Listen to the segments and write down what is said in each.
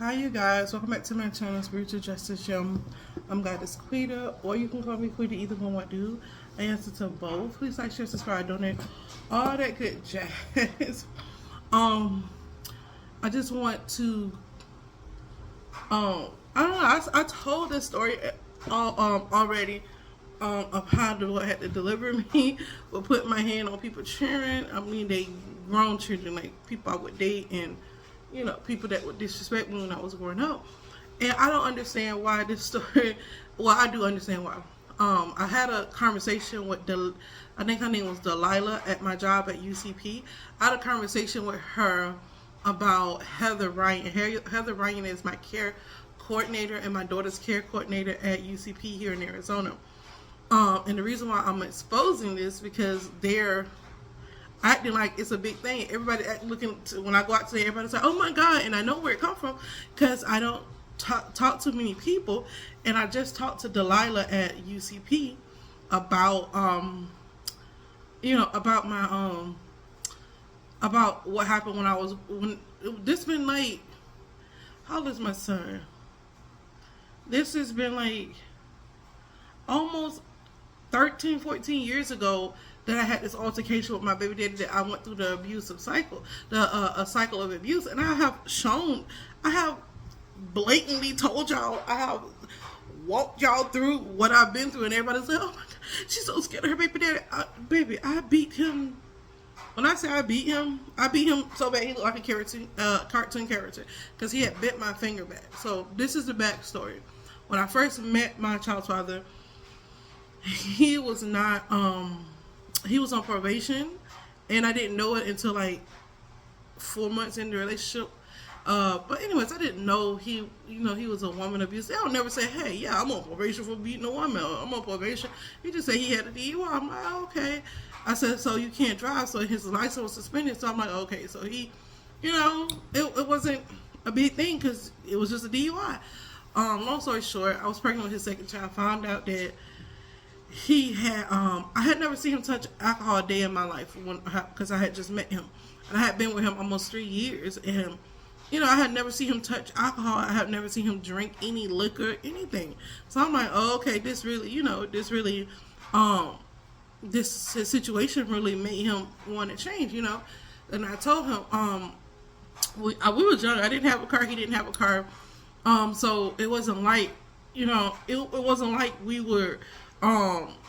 Hi you guys, welcome back to my channel, Spiritual Justice Gem. I'm Goddess Quita, or you can call me Quita, either one what do. I answer to both. Please like, share, subscribe, donate, all that good jazz. I just want to, I don't know, I told this story already, of how the Lord had to deliver me with putting my hand on people cheering. I mean, they grown children, like people I would date, and people that would disrespect me when I was growing up. And I don't understand why this story, well, I do understand why. I had a conversation with, I think her name was Delilah at my job at UCP. I had a conversation with her about Heather Ryan. Heather Ryan is my care coordinator and my daughter's care coordinator at UCP here in Arizona. And the reason why I'm exposing this because they're acting like it's a big thing. Everybody looking to, when I go out today, everybody's like, "Oh my God!" And I know where it comes from because I don't talk to many people. And I just talked to Delilah at UCP about about my about what happened when this been like, how old is my son? This has been like almost 13, 14 years ago that I had this altercation with my baby daddy, that I went through the abusive cycle, a cycle of abuse. And I have blatantly told y'all, I have walked y'all through what I've been through, and everybody's like, "Oh my God, she's so scared of her baby daddy." Baby, I beat him. When I say I beat him so bad he looked like a cartoon character because he had bit my finger back. So this is the backstory. When I first met my child's father, he was not, he was on probation, and I didn't know it until like 4 months in the relationship. But anyways, I didn't know he was a woman abuser. I'll never say, "Hey, yeah, I'm on probation for beating a woman. I'm on probation." He just said he had a DUI. I'm like, "Oh, okay." I said, "So you can't drive?" So his license was suspended. So I'm like, "Okay." So he, it wasn't a big thing because it was just a DUI. Long story short, I was pregnant with his second child. Found out that he had, I had never seen him touch alcohol a day in my life because I had just met him. And I had been with him almost 3 years. And, I had never seen him touch alcohol. I had never seen him drink any liquor, anything. So I'm like, "Oh, okay, this situation really made him want to change, And I told him, we was young. I didn't have a car. He didn't have a car. So it wasn't like, it wasn't like we were,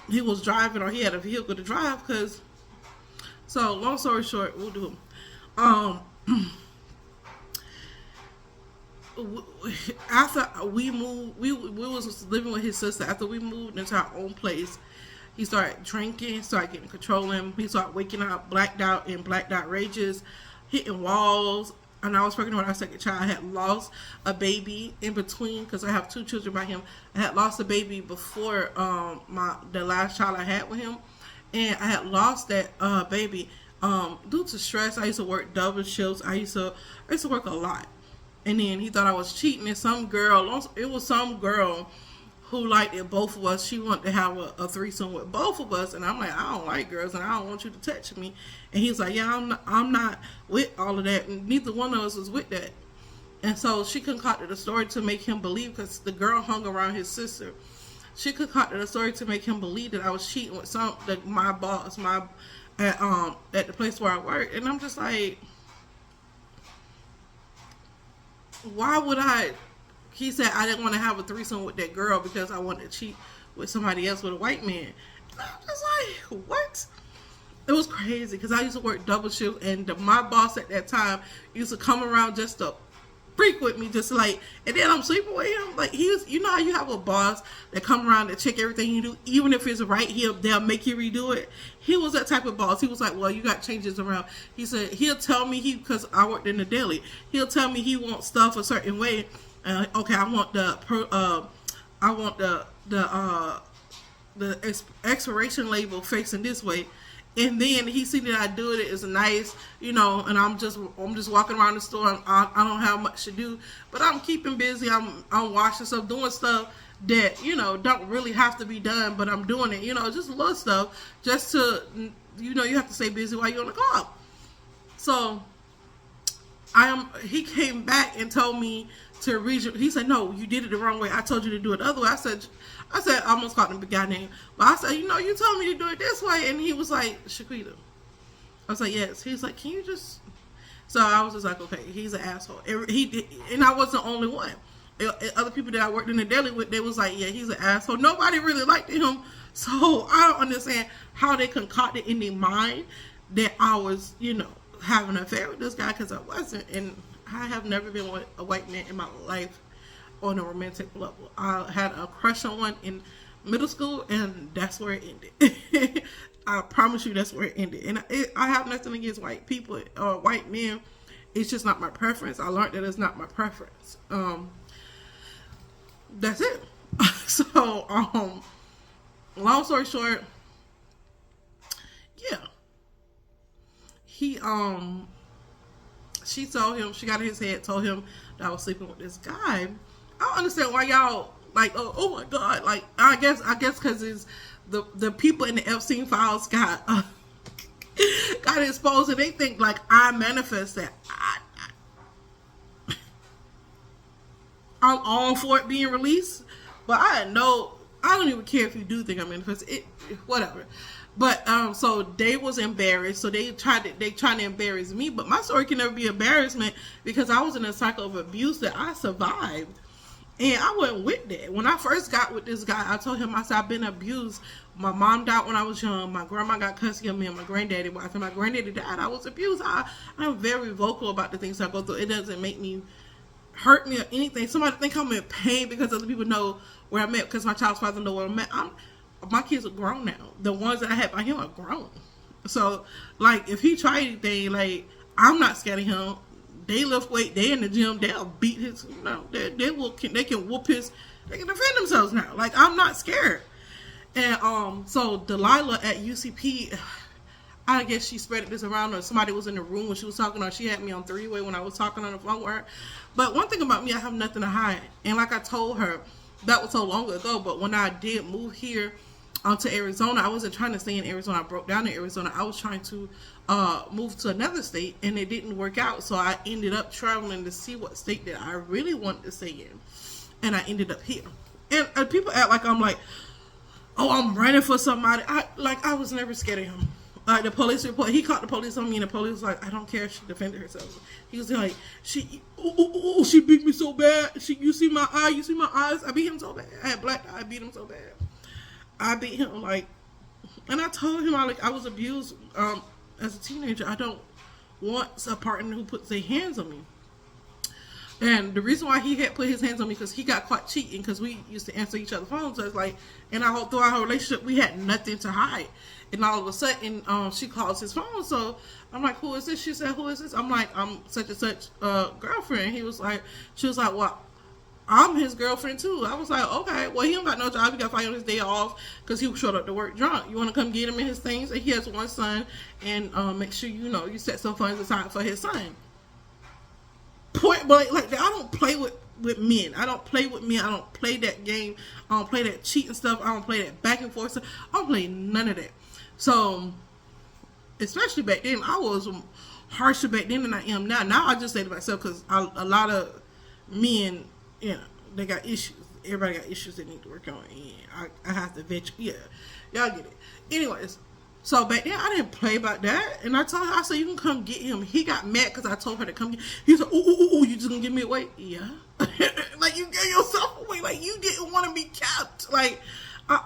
he was driving or he had a vehicle to drive. So long story short, we'll do. After we moved, we was living with his sister. After we moved into our own place, he started drinking, started getting control of him. He started waking up, blacked out rages, hitting walls. And I was pregnant with our second child. I had lost a baby in between because I have 2 children by him. I had lost a baby before the last child I had with him, and I had lost that baby due to stress. I used to work double shifts. I used to work a lot, and then he thought I was cheating. And it was some girl who liked it, both of us. She wanted to have a threesome with both of us, and I'm like, "I don't like girls, and I don't want you to touch me." And he's like, "Yeah, I'm not with all of that," and neither one of us was with that. And so she concocted a story to make him believe, because the girl hung around his sister. She concocted a story to make him believe that I was cheating with my boss, at the place where I work. And I'm just like, why would I? He said I didn't want to have a threesome with that girl because I wanted to cheat with somebody else, with a white man. And I'm just like, what? It was crazy because I used to work double shift, and my boss at that time used to come around just to freak with me, just like, and then I'm sleeping with him. Like, he was, how you have a boss that come around and check everything you do, even if it's right, they'll make you redo it. He was that type of boss. He was like, "Well, you got changes around." He said he'll tell me, because I worked in the deli, he'll tell me he wants stuff a certain way. Okay, I want the expiration label facing this way, and then he see that I do it is nice, and I'm just walking around the store. I don't have much to do, but I'm keeping busy. I'm washing stuff, doing stuff that don't really have to be done, but I'm doing it. Just little stuff, just to you have to stay busy while you're on the clock. So he came back and told me to read you. He said, no, you did it the wrong way. I told you to do it the other way. I almost called him the guy name. But I said, you know, you told me to do it this way. And he was like, Shaquita. I was like, yes. He's like, can you just... So I was just like, okay, he's an asshole. And I wasn't the only one. Other people that I worked in the deli with, they was like, yeah, he's an asshole. Nobody really liked him. So I don't understand how they concocted in their mind that I was, you know, having an affair with this guy, because I wasn't. And I have never been with a white man in my life on a romantic level. I had a crush on one in middle school, and that's where it ended. I promise you that's where it ended. And I have nothing against white people or white men. It's just not my preference. I learned that it's not my preference. That's it. So, long story short, yeah. She told him, she got in his head, told him that I was sleeping with this guy. I don't understand why y'all like, oh my God. Like, I guess because it's the people in the Epstein files got exposed, and they think like I manifest that. I'm all for it being released, but I don't even care if you do think I manifest it, whatever. But so they was embarrassed, so they trying to embarrass me. But my story can never be embarrassment, because I was in a cycle of abuse that I survived, and I went with that. When I first got with this guy, I told him, I said, I've been abused. My mom died when I was young. My grandma got custody of me, and my granddaddy. After my granddaddy died, I was abused. I'm very vocal about the things I go through. It doesn't make me hurt me or anything. Somebody think I'm in pain because other people know where I'm at, because my child's father know where I'm at. My kids are grown now. The ones that I had by him are grown. So, like, if he tried anything, like, I'm not scared of him. They lift weight. They in the gym. They'll beat his. No, they can whoop his. They can defend themselves now. Like, I'm not scared. And so Delilah at UCP, I guess she spread this around, or somebody was in the room when she was talking, or she had me on three-way when I was talking on the phone with her. But one thing about me, I have nothing to hide. And like I told her, that was so long ago, but when I did move here to Arizona, I wasn't trying to stay in Arizona. I broke down in Arizona. I was trying to move to another state, and it didn't work out. So I ended up traveling to see what state that I really wanted to stay in. And I ended up here. And people act like I'm like, oh, I'm running for somebody. I was never scared of him. The police report, he called the police on me, and the police was like, I don't care if she defended herself. He was like, she beat me so bad. You see my eyes? I beat him so bad. I had black eye, I beat him so bad. I beat him, like, and I told him I was abused as a teenager. I don't want a partner who puts their hands on me. And the reason why he had put his hands on me, because he got caught cheating, because we used to answer each other's phones. So it's like, and throughout our relationship, we had nothing to hide. And all of a sudden, she calls his phone. So I'm like, who is this? She said, who is this? I'm like, I'm such and such girlfriend. She was like, well, I'm his girlfriend too. I was like, okay, well, he don't got no job. He got fired on his day off because he showed up to work drunk. You want to come get him in his things? And he has one son, and make sure you set some funds aside for his son. Point blank, like, I don't play with men. I don't play with men. I don't play that game. I don't play that cheating stuff. I don't play that back and forth stuff. I don't play none of that. So, especially back then, I was harsher back then than I am now. Now I just say to myself, because a lot of men, they got issues. Everybody got issues they need to work on. And I have to vet you. Yeah, y'all get it. Anyways, so back then I didn't play about that. And I told her, I said, you can come get him. He got mad because I told her to come get him. He said, ooh, you just gonna give me away? Yeah. Like, you gave yourself away. Like, you didn't want to be kept. Like,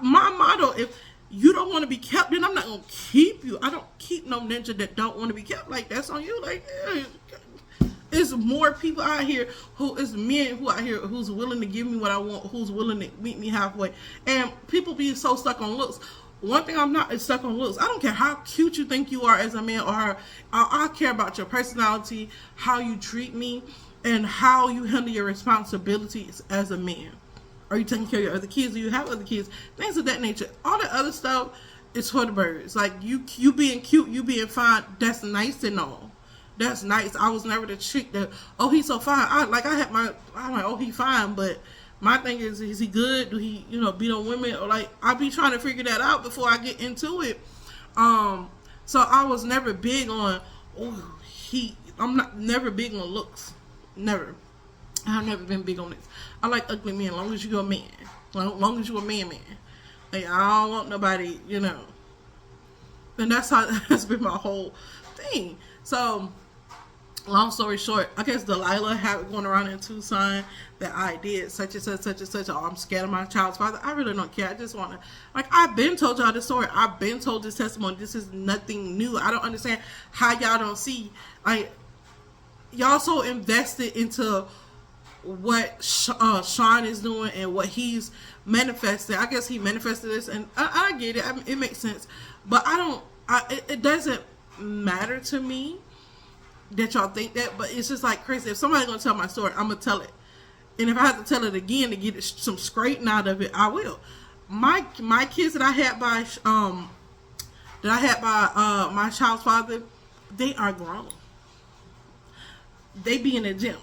my motto, if you don't want to be kept, then I'm not gonna keep you. I don't keep no ninja that don't want to be kept. Like, that's on you. Like, there's more people out here men who out here who's willing to give me what I want, who's willing to meet me halfway. And people be so stuck on looks. One thing I'm not is stuck on looks. I don't care how cute you think you are as a man, or I care about your personality, how you treat me, and how you handle your responsibilities as a man. Are you taking care of your other kids? Do you have other kids? Things of that nature. All the other stuff is for the birds. Like, you being cute, you being fine, that's nice and all. That's nice. I was never the chick that, oh, he's so fine. I'm like, oh, he fine, but my thing is he good? Do he, beat on women? Or like, I'll be trying to figure that out before I get into it. So I was never big on, I'm not never big on looks. Never. I've never been big on this. I like ugly men, as long as you're a man. As long as you're a man. Like, I don't want nobody, you know. And that's how that's been my whole thing. So, long story short, I guess Delilah had it going around in Tucson that I did such and such, such and such. Oh, I'm scared of my child's father. I really don't care. I just want to, like, I've been told y'all this story. I've been told this testimony. This is nothing new. I don't understand how y'all don't see. Like, y'all so invested into what Sean is doing and what he's manifested. I guess he manifested this, and I get it. I mean, it makes sense, but I don't. It doesn't matter to me that y'all think that, but it's just like crazy. If somebody's gonna tell my story, I'm gonna tell it, and if I have to tell it again to get some straightening out of it, I will. My kids that I had by my child's father, they are grown. They be in the gym.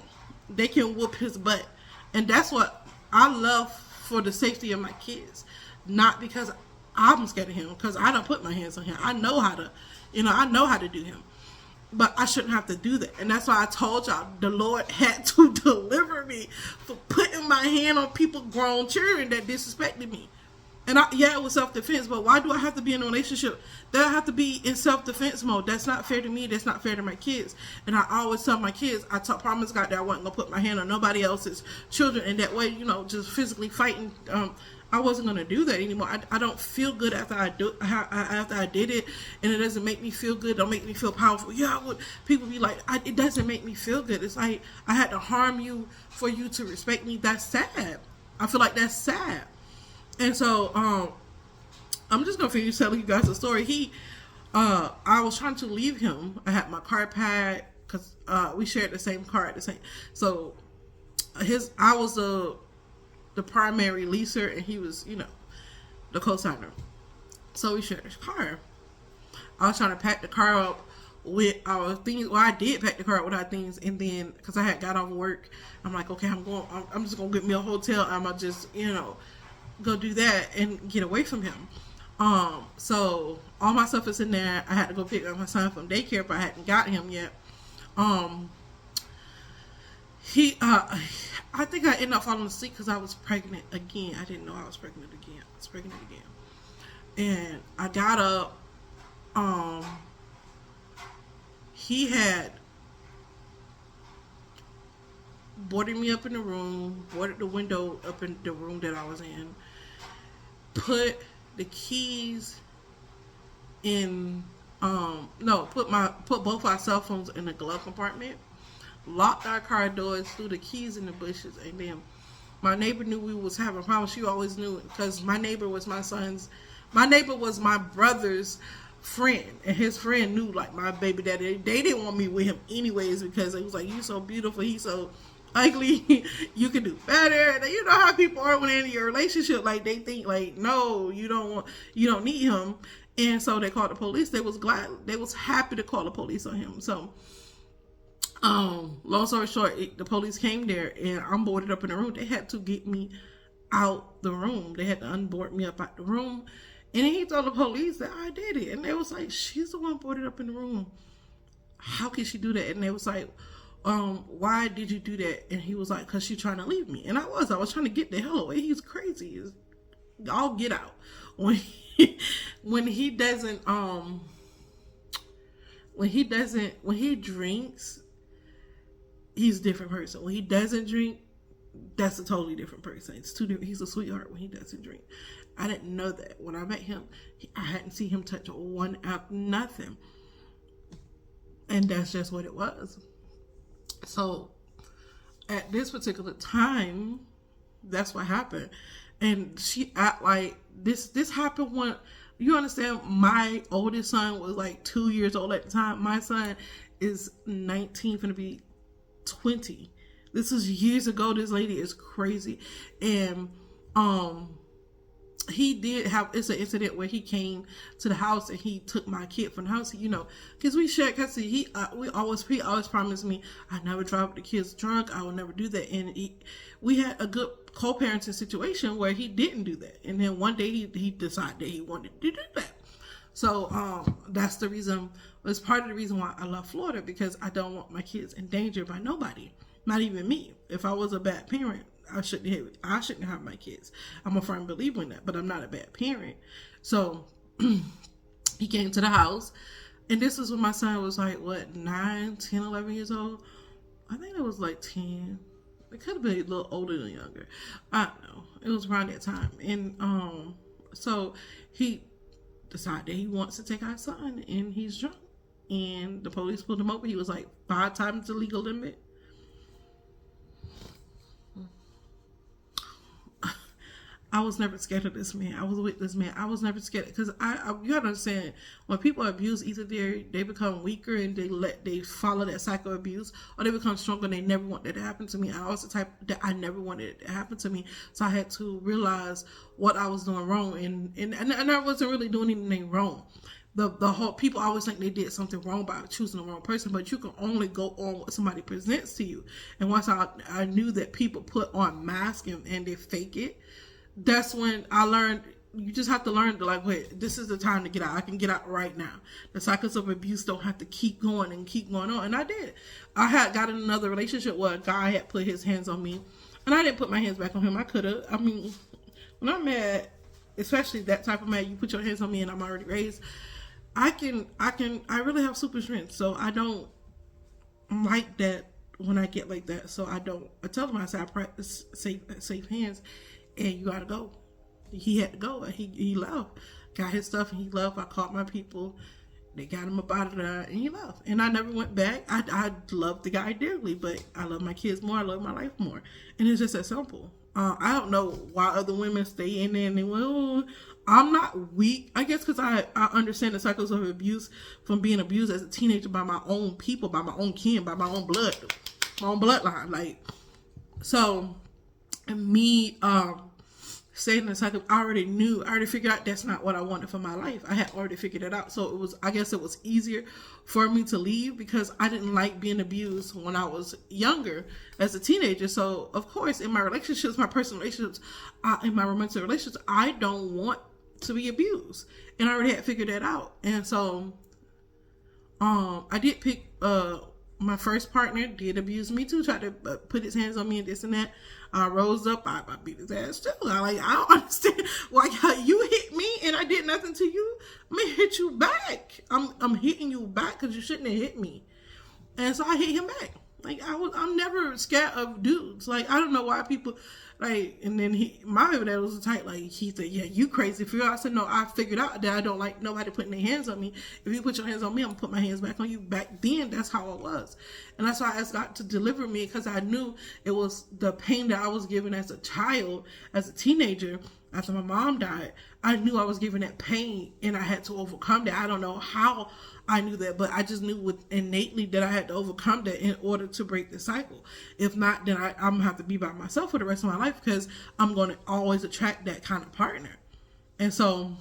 They can whoop his butt. And that's what I love for the safety of my kids. Not because I'm scared of him, because I don't put my hands on him. I know how to, I know how to do him. But I shouldn't have to do that. And that's why I told y'all the Lord had to deliver me for putting my hand on people, grown children that disrespected me. And it was self-defense, but why do I have to be in a relationship that I have to be in self-defense mode? That's not fair to me. That's not fair to my kids. And I always tell my kids, promise God that I wasn't going to put my hand on nobody else's children. And that way, just physically fighting, I wasn't going to do that anymore. I don't feel good after I did it, and it doesn't make me feel good. Don't make me feel powerful. Yeah, people be like, it doesn't make me feel good. It's like I had to harm you for you to respect me. That's sad. I feel like that's sad. And so, I'm just gonna finish telling you guys the story. I was trying to leave him. I had my car pad because we shared the same car at the same. So, I was the primary leaser, and he was, the co-signer. So we shared his car. I was trying to pack the car up with our things. Well, I did pack the car up with our things, and then because I had got off work, I'm like, okay, I'm just gonna get me a hotel. I'm gonna just, go do that and get away from him. So all my stuff is in there. I had to go pick up my son from daycare, but I hadn't got him yet. I think I ended up falling asleep because I was pregnant again. I didn't know I was pregnant again. I was pregnant again. And I got up. He had boarded me up in the room, boarded the window up in the room that I was in, put the keys in, put both our cell phones in the glove compartment, locked our car doors, threw the keys in the bushes, and then my neighbor knew we was having problems. She always knew it because my neighbor was my brother's friend, and his friend knew, like, my baby daddy. They didn't want me with him anyways because it was like, you so beautiful, he's so ugly, you can do better. And you know how people are when they're in your relationship, like they think like, no, you don't need him. And so they called the police. They was happy to call the police on him. So long story short, the police came there, and I'm boarded up in the room. They had to get me out the room. They had to unboard me up out the room. And then he told the police that I did it. And they was like, she's the one boarded up in the room. How can she do that? And they was like, why did you do that? And he was like, because she's trying to leave me. And I was trying to get the hell away. He's crazy. I'll get out. When he drinks, he's a different person. When he doesn't drink, that's a totally different person. It's too different. He's a sweetheart when he doesn't drink. I didn't know that. When I met him, I hadn't seen him touch one app, nothing. And that's just what it was. So at this particular time, that's what happened. And she act like this happened when, you understand, my oldest son was like 2 years old at the time. My son is 19, gonna be 20. This is years ago. This lady is crazy. And he did have, it's an incident where he came to the house and he took my kid from the house, because we shared custody. He always promised me I never drive the kids drunk. I will never do that. And we had a good co-parenting situation where he didn't do that. And then one day he decided that he wanted to do that. So that's the reason. It's part of the reason why I love Florida, because I don't want my kids in danger by nobody. Not even me. If I was a bad parent, I shouldn't have my kids. I'm a firm believer in that, but I'm not a bad parent. So he came to the house, and this is when my son was like, what, 9, 10, 11 years old? I think it was like 10. It could have been a little older than younger. I don't know. It was around that time. And so he decided he wants to take our son, and he's drunk. And the police pulled him over. He was like 5 times the legal limit. I was never scared of this man. I was with this man. I was never scared because you gotta understand, when people abuse, either they become weaker and they follow that cycle of abuse, or they become stronger and they never want that to happen to me. I was the type that I never wanted it to happen to me, so I had to realize what I was doing wrong, and I wasn't really doing anything wrong. The whole people always think they did something wrong by choosing the wrong person, but you can only go on what somebody presents to you. And once I knew that people put on masks and they fake it, that's when I learned you just have to learn to, like, wait, this is the time to get out. I can get out right now. The cycles of abuse don't have to keep going and keep going on. And I did. I had got in another relationship where a guy had put his hands on me, and I didn't put my hands back on him. I could have. I mean, when I'm mad, especially that type of mad, you put your hands on me and I'm already raised, I really have super strength. So I don't like that when I get like that. So I don't. I tell them, I say, I practice safe hands. And you gotta go. He had to go. He left. Got his stuff and he left. I called my people. They got him up out of there and he left. And I never went back. I love the guy dearly, but I love my kids more. I love my life more. And it's just that simple. I don't know why other women stay in there and they, well, I'm not weak. I guess because I understand the cycles of abuse from being abused as a teenager by my own people, by my own kin, by my own blood, my own bloodline. Like, so... And me staying in the cycle, I already figured out that's not what I wanted for my life. I had already figured it out. So I guess it was easier for me to leave because I didn't like being abused when I was younger as a teenager. So of course, in my relationships, my personal relationships, in my romantic relationships, I don't want to be abused. And I already had figured that out. And so I did pick my first partner did abuse me too, tried to put his hands on me and this and that. I rose up, I beat his ass too. I don't understand why you hit me and I did nothing to you. I'm gonna hit you back. I'm hitting you back because you shouldn't have hit me. And so I hit him back. Like I'm never scared of dudes. Like I don't know why people like. And then my baby dad was tight. Like he said, "Yeah, you crazy for real." I said, "No, I figured out that I don't like nobody putting their hands on me. If you put your hands on me, I'm gonna put my hands back on you." Back then, that's how it was, and that's why I asked God to deliver me because I knew it was the pain that I was given as a child, as a teenager. After my mom died, I knew I was given that pain, and I had to overcome that. I don't know how I knew that, but I just knew innately that I had to overcome that in order to break the cycle. If not, then I'm going to have to be by myself for the rest of my life because I'm going to always attract that kind of partner. And so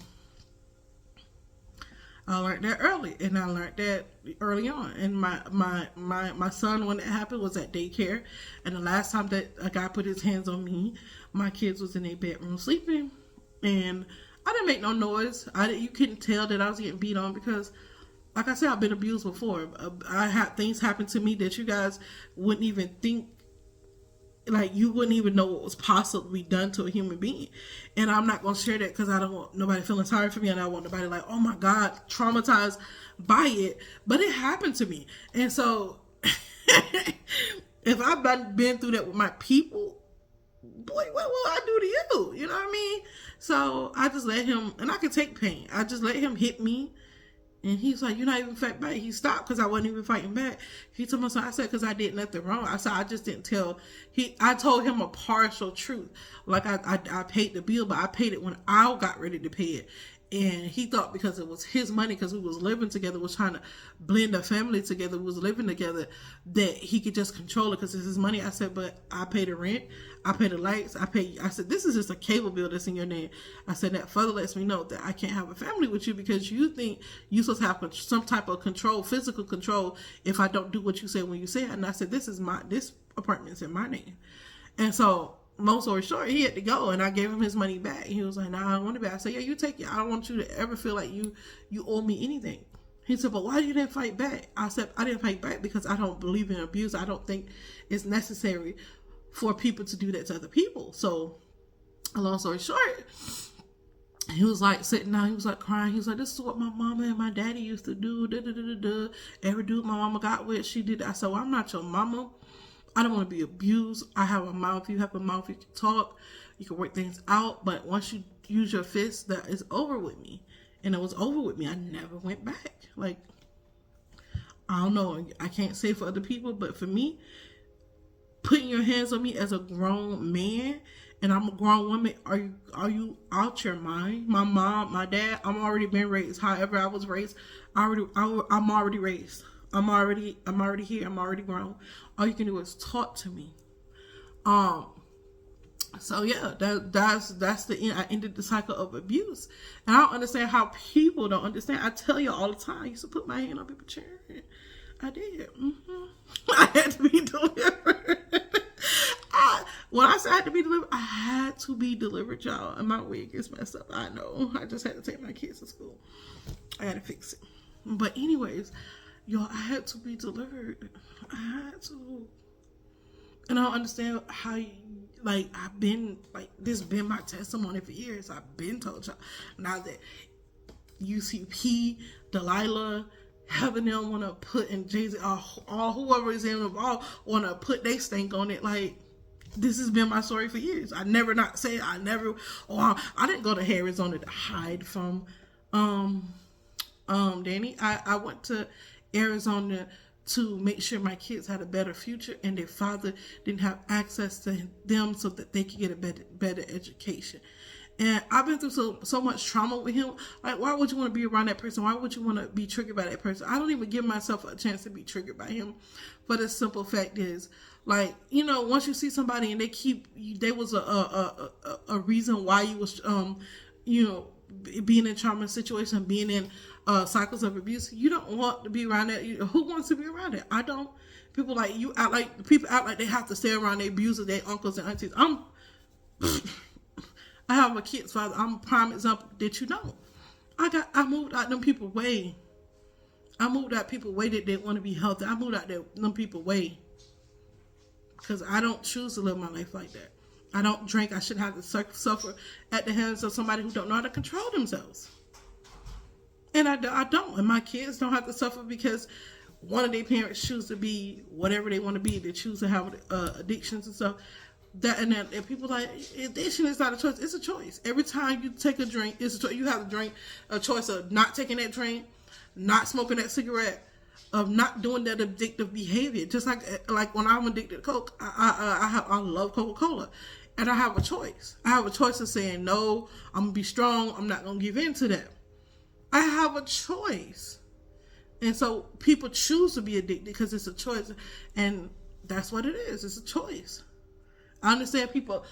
I learned that early, and I learned that early on. And my son, when it happened, was at daycare. And the last time that a guy put his hands on me, my kids was in their bedroom sleeping, and I didn't make no noise. You couldn't tell that I was getting beat on because, like I said, I've been abused before. I had things happen to me that you guys wouldn't even think. Like, you wouldn't even know what was possibly done to a human being. And I'm not going to share that because I don't want nobody feeling sorry for me. And I don't want nobody like, oh my God, traumatized by it. But it happened to me. And so, if I've been through that with my people, boy, what will I do to you? You know what I mean? So, I just let him, and I can take pain. I just let him hit me. And he's like, you're not even fighting back. He stopped because I wasn't even fighting back. He told me, so I said, because I did nothing wrong. I said, I just didn't tell. I told him a partial truth. Like, I paid the bill, but I paid it when I got ready to pay it. And he thought because it was his money, because we was living together, was trying to blend a family together, we was living together, that he could just control it because it's his money. I said, but I pay the rent, I pay the lights, I said, this is just a cable bill that's in your name. I said, that further lets me know that I can't have a family with you because you think you're supposed to have some type of control, physical control, if I don't do what you say when you say it. And I said, this apartment's in my name. And so, long story short, he had to go, and I gave him his money back. He was like, "Nah, I don't want it back." I said, "Yeah, you take it. I don't want you to ever feel like you owe me anything." He said, but why you didn't fight back? I said, I didn't fight back because I don't believe in abuse. I don't think it's necessary for people to do that to other people. So, long story short, he was like sitting down, he was like crying. He was like, this is what my mama and my daddy used to do. Da, da, da, da, da. Every dude my mama got with, she did that. I said, well, I'm not your mama. I don't want to be abused. I have a mouth. You have a mouth. You can talk. You can work things out. But once you use your fist, that is over with me. And it was over with me. I never went back. Like, I don't know. I can't say for other people, but for me, putting your hands on me as a grown man, and I'm a grown woman, are you out your mind? My mom, my dad, I'm already been raised. However I was raised, I'm already raised. I'm already here. I'm already grown. All you can do is talk to me. So yeah, that's the end. I ended the cycle of abuse, and I don't understand how people don't understand. I tell you all the time, I used to put my hand on people's chair. I did. I had to be delivered. When I said I had to be delivered, I had to be delivered, y'all. And my wig is messed up. I know. I just had to take my kids to school. I had to fix it. But anyways, y'all, I had to be delivered. I had to. And I don't understand how you, like, I've been, like, this been my testimony for years. I've been told y'all. Now that UCP, Delilah, Heaven, they don't want to put in Jay-Z, all whoever is involved want to put their stank on it. Like, this has been my story for years. I didn't go to Arizona to hide from Danny. I went to Arizona to make sure my kids had a better future and their father didn't have access to them so that they could get a better education. And I've been through so much trauma with him. Like, why would you want to be around that person? Why would you want to be triggered by that person? I don't even give myself a chance to be triggered by him. But the simple fact is, like, you know, once you see somebody and there was a reason why you was, you know, being in trauma situation, being in cycles of abuse, you don't want to be around that. Who wants to be around it? I don't. People like people act like they have to stay around their abusers, their uncles and aunties. I have a kid's father. I'm a prime example that you know. I moved out them people way. I moved out people way that they want to be healthy. I moved out them people way. Because I don't choose to live my life like that. I don't drink. I shouldn't have to suffer at the hands of somebody who don't know how to control themselves. And I don't. And my kids don't have to suffer because one of their parents choose to be whatever they want to be. They choose to have addictions and stuff. And people like, addiction is not a choice. It's a choice. Every time you take a drink, it's a choice. You have to drink a choice of not taking that drink, not smoking that cigarette, of not doing that addictive behavior. Just like when I'm addicted to Coke, I love Coca-Cola. And I have a choice. I have a choice of saying, no, I'm going to be strong. I'm not going to give in to that. I have a choice. And so people choose to be addicted because it's a choice. And that's what it is. It's a choice. I understand people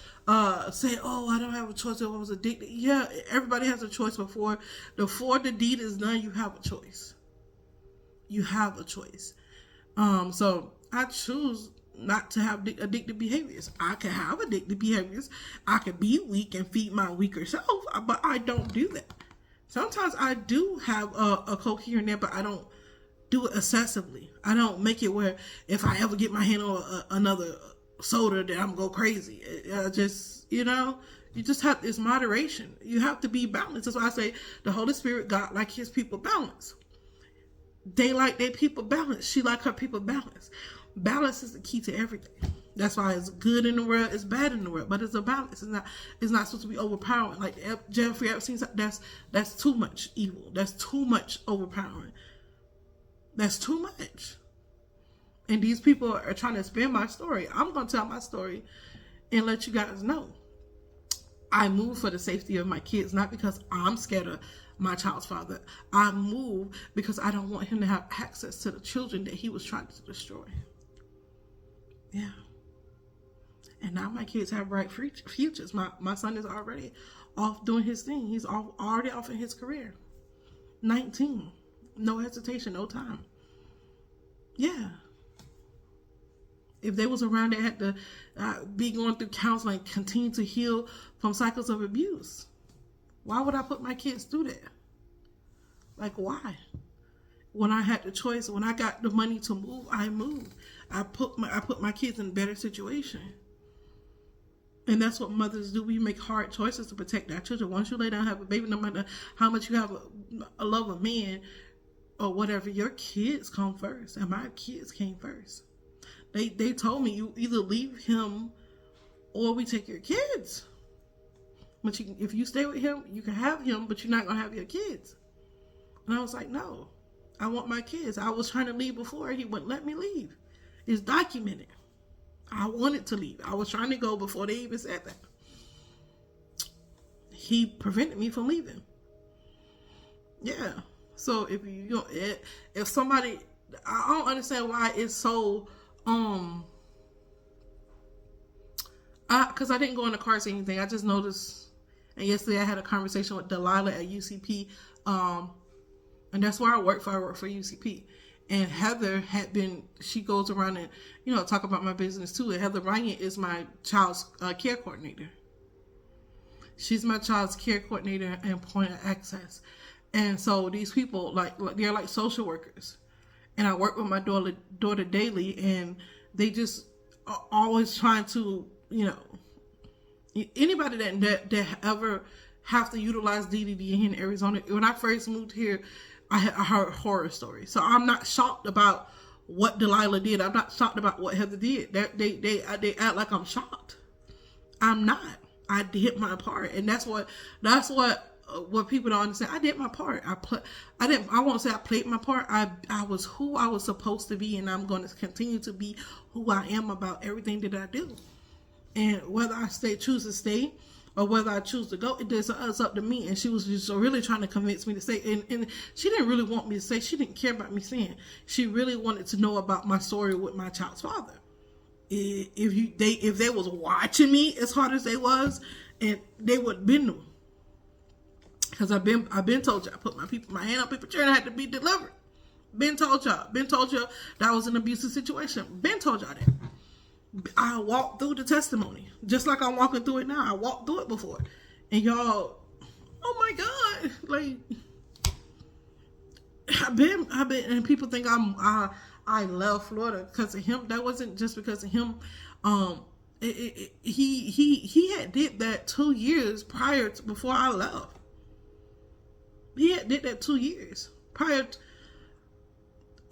say, oh, I don't have a choice if I was addicted. Yeah, everybody has a choice before the deed is done. You have a choice. You have a choice. So I choose not to have addictive behaviors. I can have addictive behaviors. I can be weak and feed my weaker self, but I don't do that. Sometimes I do have a Coke here and there, but I don't do it excessively. I don't make it where if I ever get my hand on another soda that I'm go crazy. Just, you know, you just have this moderation. You have to be balanced. That's why I say the Holy Spirit, God like his people balance. They like their people balance. She like her people balance. Balance is the key to everything. That's why it's good in the world, it's bad in the world, but it's a balance. It's not supposed to be overpowering. Like Jeffrey Epstein, that's too much evil. That's too much overpowering. That's too much. And these people are trying to spin my story. I'm going to tell my story and let you guys know. I moved for the safety of my kids, not because I'm scared of my child's father. I moved because I don't want him to have access to the children that he was trying to destroy. Yeah. And now my kids have bright futures. My son is already off doing his thing. He's already off in his career. 19. No hesitation, no time. Yeah. If they was around that had to be going through counseling, continue to heal from cycles of abuse, why would I put my kids through that? Like, why? when I had the choice, when I got the money to move, I moved. I put my kids in a better situation. And that's what mothers do. We make hard choices to protect our children. Once you lay down and have a baby, no matter how much you have a love of man or whatever, your kids come first. And my kids came first. They told me, you either leave him or we take your kids. But if you stay with him, you can have him, but you're not going to have your kids. And I was like, no, I want my kids. I was trying to leave before. He wouldn't let me leave. It's documented. I wanted to leave. I was trying to go before they even said that. He prevented me from leaving. Yeah. So if somebody, I don't understand why it's so, because I didn't go in the car or say anything. I just noticed, and yesterday I had a conversation with Delilah at UCP, and that's where I work for. I work for UCP. And Heather she goes around and, talk about my business too. And Heather Ryan is my child's care coordinator. She's my child's care coordinator and point of access. And so these people, they're like social workers. And I work with my daughter daily, and they just are always trying to, anybody that ever have to utilize DDD here in Arizona. When I first moved here, I heard horror stories. So I'm not shocked about what Delilah did. I'm not shocked about what Heather did. They act like I'm shocked. I'm not. I did my part, and that's what people don't understand. I did my part. I won't say I played my part. I was who I was supposed to be, and I'm going to continue to be who I am about everything that I do. And whether I choose to stay, or whether I choose to go, it's up to me. And she was just really trying to convince me to stay. And she didn't really want me to stay. She didn't care about me staying. She really wanted to know about my story with my child's father. If they was watching me as hard as they was, and they would have been them. Because I've been told you, I put my hand on people's children, had to be delivered. Been told y'all that was an abusive situation. Been told y'all that. I walked through the testimony just like I'm walking through it now. I walked through it before, and y'all, oh my God, I've been, and people think I left Florida because of him. That wasn't just because of him. He had did that 2 years before I left. He had did that 2 years prior.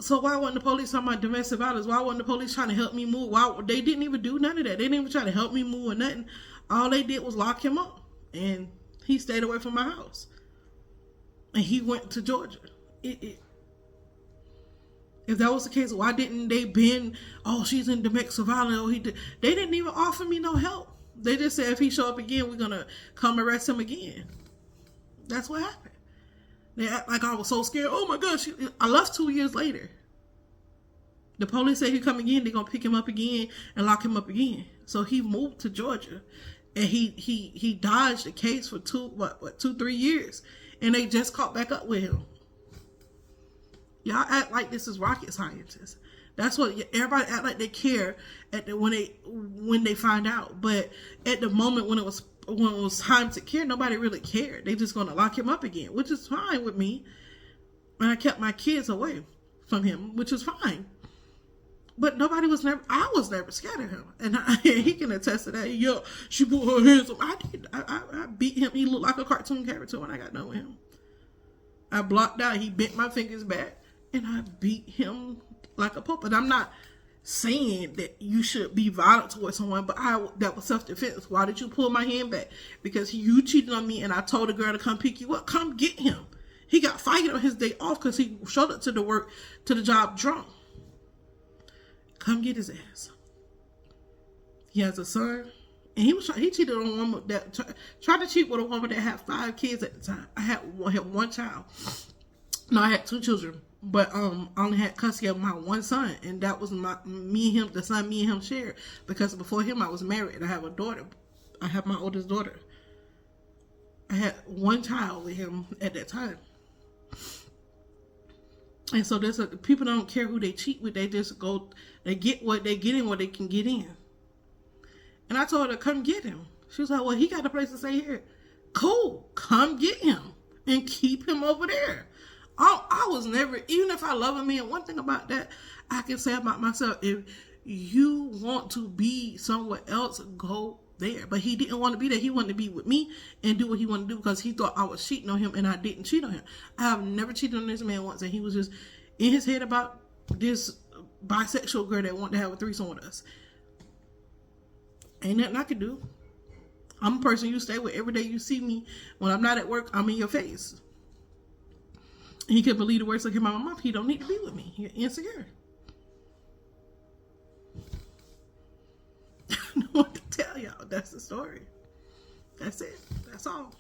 So why wasn't the police talking about domestic violence? Why wasn't the police trying to help me move? Why they didn't even do none of that? They didn't even try to help me move or nothing. All they did was lock him up, and he stayed away from my house. And he went to Georgia. If that was the case, why didn't they been? Oh, she's in domestic violence. Oh, he did. They didn't even offer me no help. They just said if he show up again, we're gonna come arrest him again. That's what happened. They act like I was so scared. Oh my gosh, I left 2 years later. The police say he come again, they're gonna pick him up again and lock him up again. So he moved to Georgia, and he dodged the case for 2-3 years, and they just caught back up with him. Y'all act like this is rocket scientists. That's what everybody act like they care when they find out, but at the moment when it was time to care, nobody really cared. They just gonna lock him up again, which is fine with me. And I kept my kids away from him, which is fine. But I was never scared of him. And he can attest to that. Yo, she put her hands on. I did. I beat him. He looked like a cartoon character when I got done with him. I blocked out. He bent my fingers back, and I beat him like a puppet. I'm not saying that you should be violent towards someone, but that was self-defense. Why did you pull my hand back? Because you cheated on me, and I told a girl to come pick you up. Come get him. He got fired on his day off because he showed up to the job drunk. Come get his ass. He has a son, and he cheated on a woman that tried to cheat with a woman that had 5 kids at the time. I had one child. No, I had 2 children, but I only had custody of my one son, and that was the son me and him shared. Because before him, I was married. I have a daughter. I have my oldest daughter. I had one child with him at that time. And so people don't care who they cheat with. They just they get what they get in, what they can get in. And I told her, come get him. She was like, well, he got a place to stay here. Cool. Come get him and keep him over there I was never, even if I love a man, one thing about that I can say about myself, if you want to be somewhere else, go there. But he didn't want to be there. He wanted to be with me and do what he wanted to do because he thought I was cheating on him, and I didn't cheat on him. I have never cheated on this man once, and he was just in his head about this bisexual girl that wanted to have a threesome with us. Ain't nothing I can do. I'm a person you stay with every day. You see me when I'm not at work, I'm in your face. He can believe the words that came out of my mouth. He don't need to be with me. You're insecure. I don't know what to tell y'all. That's the story. That's it. That's all.